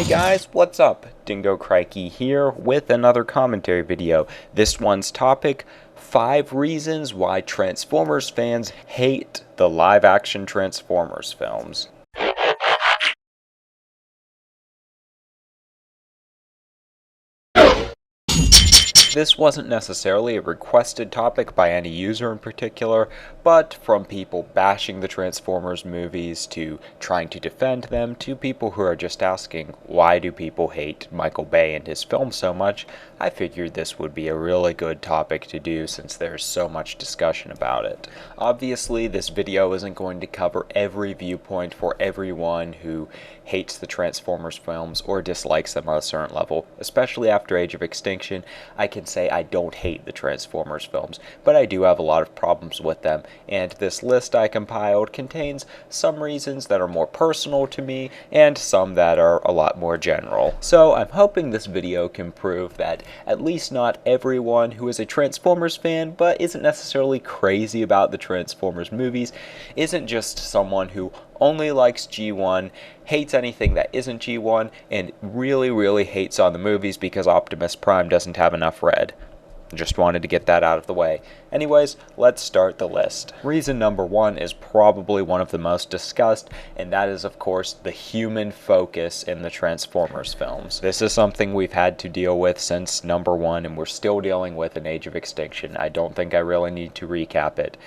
Hey guys, what's up? Dingo Crikey here with another commentary video. This one's topic, 5 reasons why Transformers fans hate the live-action Transformers films. This wasn't necessarily a requested topic by any user in particular, but from people bashing the Transformers movies to trying to defend them to people who are just asking why do people hate Michael Bay and his films so much, I figured this would be a really good topic to do since there's so much discussion about it. Obviously, this video isn't going to cover every viewpoint for everyone who hates the Transformers films or dislikes them on a certain level, especially after Age of Extinction. I can say I don't hate the Transformers films, but I do have a lot of problems with them, and this list I compiled contains some reasons that are more personal to me, and some that are a lot more general. So I'm hoping this video can prove that at least not everyone who is a Transformers fan, but isn't necessarily crazy about the Transformers movies, isn't just someone who only likes G1, hates anything that isn't G1, and really hates on the movies because Optimus Prime doesn't have enough red. Just wanted to get that out of the way. Anyways, let's start the list. Reason number 1 is probably one of the most discussed, and that is of course the human focus in the Transformers films. This is something we've had to deal with since number 1, and we're still dealing with in Age of Extinction. I don't think I really need to recap it.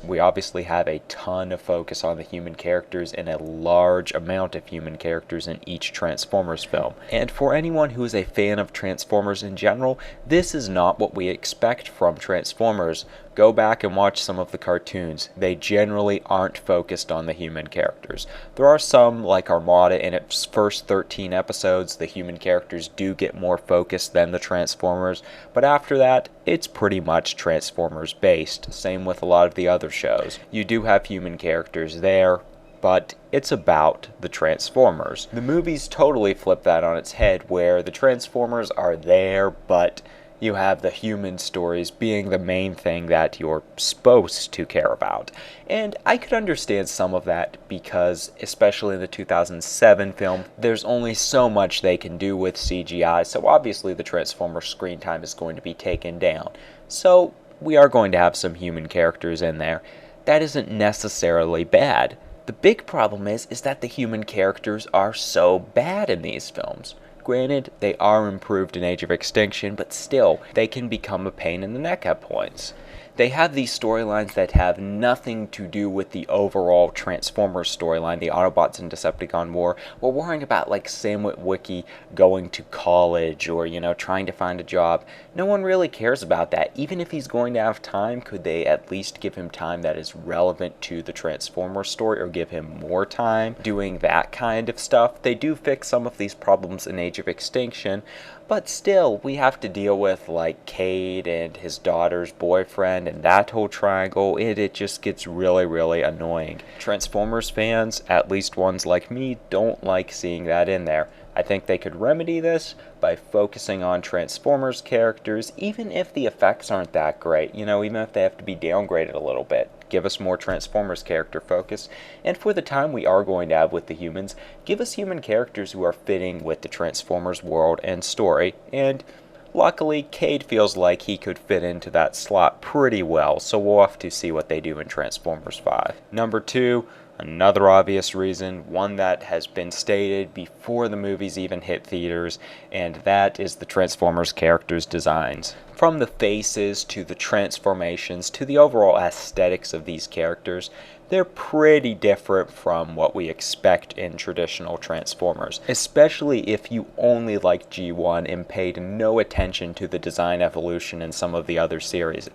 We obviously have a ton of focus on the human characters and a large amount of human characters in each Transformers film. And for anyone who is a fan of Transformers in general, this is not what we expect from Transformers. Go back and watch some of the cartoons. They generally aren't focused on the human characters. There are some, like Armada, in its first 13 episodes, the human characters do get more focused than the Transformers, but after that, it's pretty much Transformers based. Same with a lot of the other shows. You do have human characters there, but it's about the Transformers. The movies totally flip that on its head, where the Transformers are there, but you have the human stories being the main thing that you're supposed to care about. And I could understand some of that because, especially in the 2007 film, there's only so much they can do with CGI, so obviously the Transformers screen time is going to be taken down. So we are going to have some human characters in there. That isn't necessarily bad. The big problem is that the human characters are so bad in these films. Granted, they are improved in Age of Extinction, but still, they can become a pain in the neck at points. They have these storylines that have nothing to do with the overall Transformers storyline, the Autobots and Decepticon war. We're worrying about like Sam Witwicky going to college or, trying to find a job. No one really cares about that. Even if he's going to have time, could they at least give him time that is relevant to the Transformers story or give him more time doing that kind of stuff? They do fix some of these problems in Age of Extinction, but still, we have to deal with like Cade and his daughter's boyfriend and that whole triangle. It just gets really annoying. Transformers fans, at least ones like me, don't like seeing that in there. I think they could remedy this by focusing on Transformers characters, even if the effects aren't that great, even if they have to be downgraded a little bit. Give us more Transformers character focus, and for the time we are going to have with the humans, give us human characters who are fitting with the Transformers world and story, and luckily, Cade feels like he could fit into that slot pretty well, so we'll have to see what they do in Transformers 5. Number 2, another obvious reason, one that has been stated before the movies even hit theaters, and that is the Transformers characters' designs. From the faces to the transformations to the overall aesthetics of these characters, they're pretty different from what we expect in traditional Transformers, especially if you only like G1 and paid no attention to the design evolution in some of the other series.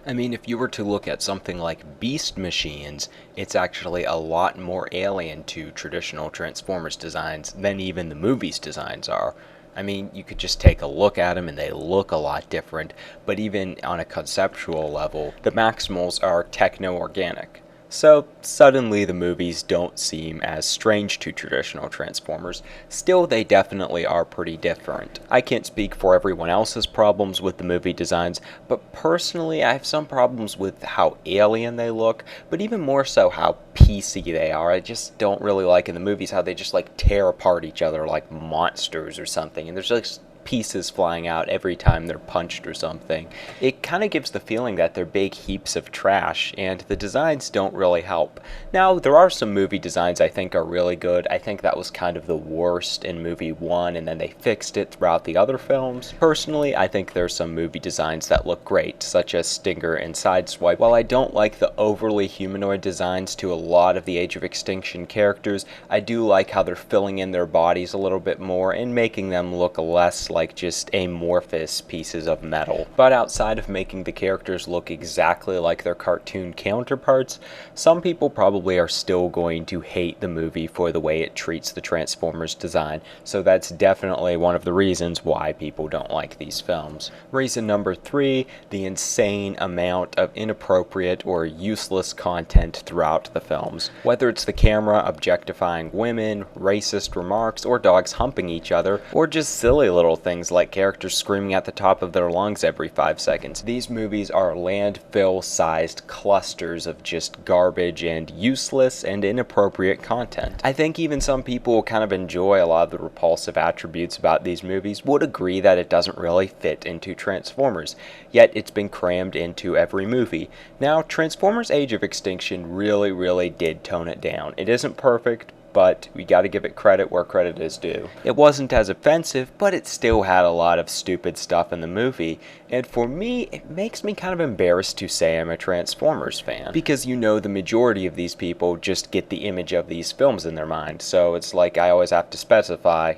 I mean, if you were to look at something like Beast Machines, it's actually a lot more alien to traditional Transformers designs than even the movies' designs are. I mean, you could just take a look at them and they look a lot different, but even on a conceptual level, the Maximals are techno-organic. So suddenly the movies don't seem as strange to traditional Transformers. Still, they definitely are pretty different. I can't speak for everyone else's problems with the movie designs, but personally I have some problems with how alien they look, but even more so how PC they are. I just don't really like in the movies how they just like tear apart each other like monsters or something, and there's like pieces flying out every time they're punched or something. It kind of gives the feeling that they're big heaps of trash, and the designs don't really help. Now, there are some movie designs I think are really good. I think that was kind of the worst in movie 1, and then they fixed it throughout the other films. Personally, I think there's some movie designs that look great, such as Stinger and Sideswipe. While I don't like the overly humanoid designs to a lot of the Age of Extinction characters, I do like how they're filling in their bodies a little bit more and making them look less like just amorphous pieces of metal. But outside of making the characters look exactly like their cartoon counterparts, some people probably are still going to hate the movie for the way it treats the Transformers design, so that's definitely one of the reasons why people don't like these films. Reason number 3, the insane amount of inappropriate or useless content throughout the films. Whether it's the camera objectifying women, racist remarks, or dogs humping each other, or just silly little things like characters screaming at the top of their lungs every 5 seconds. These movies are landfill-sized clusters of just garbage and useless and inappropriate content. I think even some people who kind of enjoy a lot of the repulsive attributes about these movies would agree that it doesn't really fit into Transformers, yet it's been crammed into every movie. Now, Transformers Age of Extinction really did tone it down. It isn't perfect, but we gotta give it credit where credit is due. It wasn't as offensive, but it still had a lot of stupid stuff in the movie, and for me, it makes me kind of embarrassed to say I'm a Transformers fan, because you know the majority of these people just get the image of these films in their mind, so it's like I always have to specify,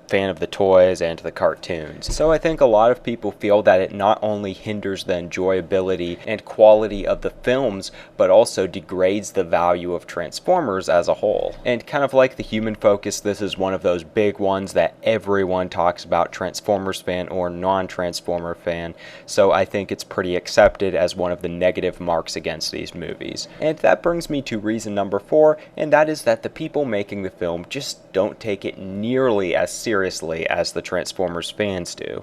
fan of the toys and the cartoons. So I think a lot of people feel that it not only hinders the enjoyability and quality of the films, but also degrades the value of Transformers as a whole. And kind of like the Human Focus, this is one of those big ones that everyone talks about, Transformers fan or non-Transformer fan, so I think it's pretty accepted as one of the negative marks against these movies. And that brings me to reason number 4, and that is that the people making the film just don't take it nearly as seriously as the Transformers fans do.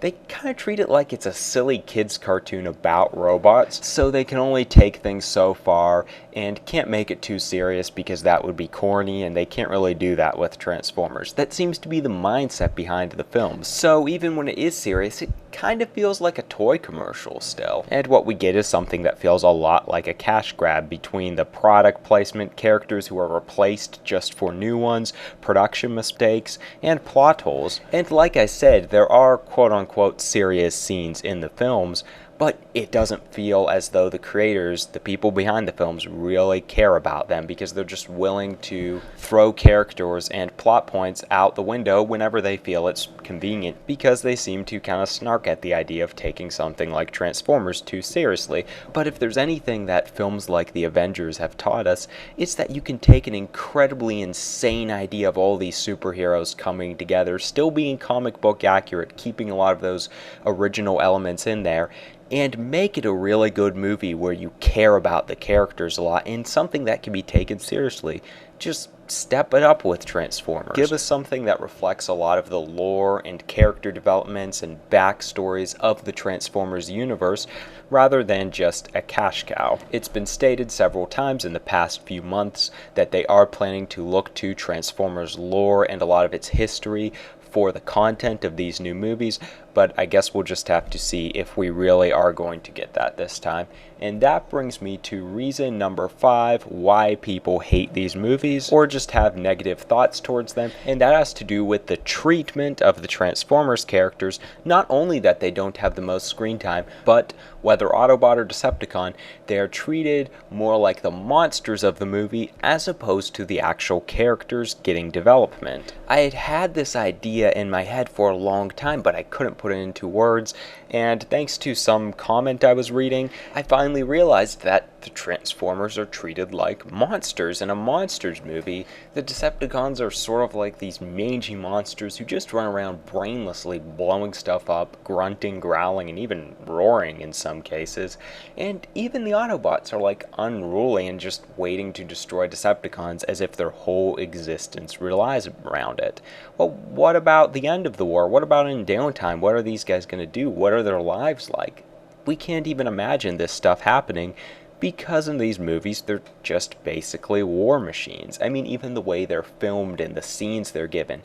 They kind of treat it like it's a silly kids cartoon about robots, so they can only take things so far and can't make it too serious because that would be corny, and they can't really do that with Transformers. That seems to be the mindset behind the films. So even when it is serious, it kind of feels like a toy commercial still. And what we get is something that feels a lot like a cash grab between the product placement, characters who are replaced just for new ones, production mistakes, and plot holes. And like I said, there are quote-unquote serious scenes in the films, but it doesn't feel as though the creators, the people behind the films, really care about them, because they're just willing to throw characters and plot points out the window whenever they feel it's convenient, because they seem to kind of snark at the idea of taking something like Transformers too seriously. But if there's anything that films like The Avengers have taught us, it's that you can take an incredibly insane idea of all these superheroes coming together, still being comic book accurate, keeping a lot of those original elements in there, and make it a really good movie where you care about the characters a lot and something that can be taken seriously. Just step it up with Transformers. Give us something that reflects a lot of the lore and character developments and backstories of the Transformers universe, rather than just a cash cow. It's been stated several times in the past few months that they are planning to look to Transformers lore and a lot of its history for the content of these new movies, but I guess we'll just have to see if we really are going to get that this time. And that brings me to reason number 5 why people hate these movies or just have negative thoughts towards them, and that has to do with the treatment of the Transformers characters. Not only that they don't have the most screen time, but whether Autobot or Decepticon, they are treated more like the monsters of the movie as opposed to the actual characters getting development. I had had this idea in my head for a long time, but I couldn't put it into words, and thanks to some comment I was reading, I finally realized that the Transformers are treated like monsters in a monsters movie. The Decepticons are sort of like these mangy monsters who just run around brainlessly blowing stuff up, grunting, growling, and even roaring in some cases. And even the Autobots are like unruly and just waiting to destroy Decepticons as if their whole existence relies around it. Well, what about the end of the war? What about in downtime? What are these guys going to do? What are their lives like? We can't even imagine this stuff happening because in these movies they're just basically war machines. I mean, even the way they're filmed and the scenes they're given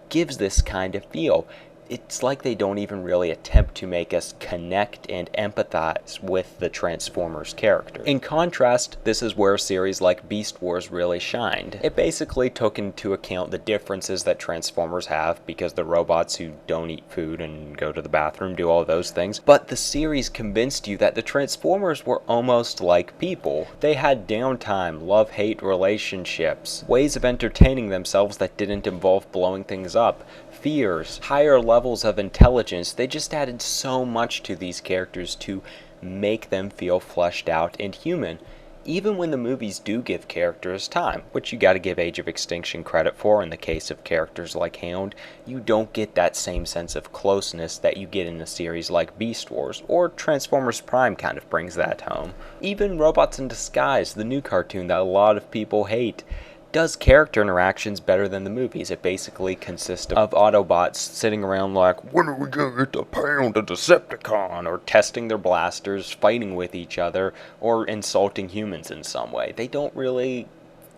gives this kind of feel. It's like they don't even really attempt to make us connect and empathize with the Transformers character. In contrast, this is where series like Beast Wars really shined. It basically took into account the differences that Transformers have, because they're robots who don't eat food and go to the bathroom, do all those things, but the series convinced you that the Transformers were almost like people. They had downtime, love-hate relationships, ways of entertaining themselves that didn't involve blowing things up, fears, higher levels of intelligence. They just added so much to these characters to make them feel fleshed out and human. Even when the movies do give characters time, which you gotta give Age of Extinction credit for in the case of characters like Hound, you don't get that same sense of closeness that you get in a series like Beast Wars, or Transformers Prime kind of brings that home. Even Robots in Disguise, the new cartoon that a lot of people hate, does character interactions better than the movies. It basically consists of Autobots sitting around like, when are we gonna get to pound a Decepticon? Or testing their blasters, fighting with each other, or insulting humans in some way. They don't really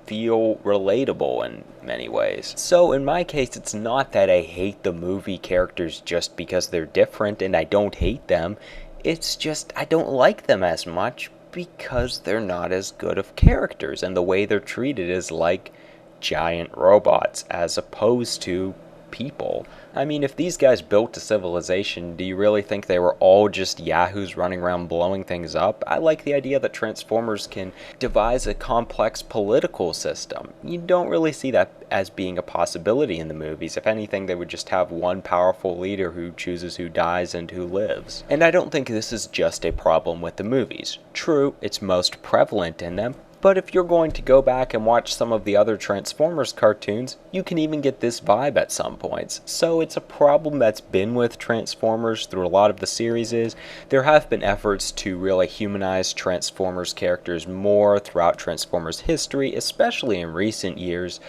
feel relatable in many ways. So in my case, it's not that I hate the movie characters just because they're different and I don't hate them. It's just I don't like them as much because they're not as good of characters, and the way they're treated is like giant robots as opposed to people. I mean, if these guys built a civilization, do you really think they were all just yahoos running around blowing things up? I like the idea that Transformers can devise a complex political system. You don't really see that as being a possibility in the movies. If anything, they would just have one powerful leader who chooses who dies and who lives. And I don't think this is just a problem with the movies. True, it's most prevalent in them, but if you're going to go back and watch some of the other Transformers cartoons, you can even get this vibe at some points. So it's a problem that's been with Transformers through a lot of the series. There have been efforts to really humanize Transformers characters more throughout Transformers history, especially in recent years,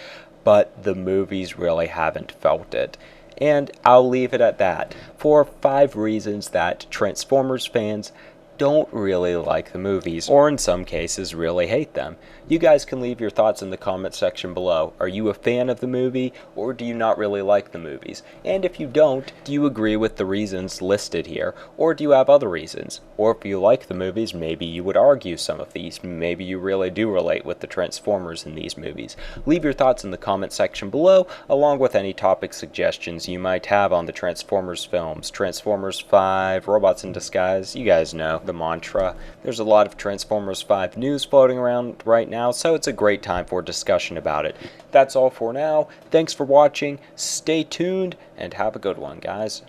but the movies really haven't felt it. And I'll leave it at that, for 5 reasons that Transformers fans don't really like the movies, or in some cases really hate them. You guys can leave your thoughts in the comment section below. Are you a fan of the movie, or do you not really like the movies? And if you don't, do you agree with the reasons listed here, or do you have other reasons? Or if you like the movies, maybe you would argue some of these. Maybe you really do relate with the Transformers in these movies. Leave your thoughts in the comment section below, along with any topic suggestions you might have on the Transformers films. Transformers 5, Robots in Disguise, you guys know the mantra. There's a lot of Transformers 5 news floating around right now, so it's a great time for discussion about it. That's all for now. Thanks for watching, stay tuned, and have a good one, guys.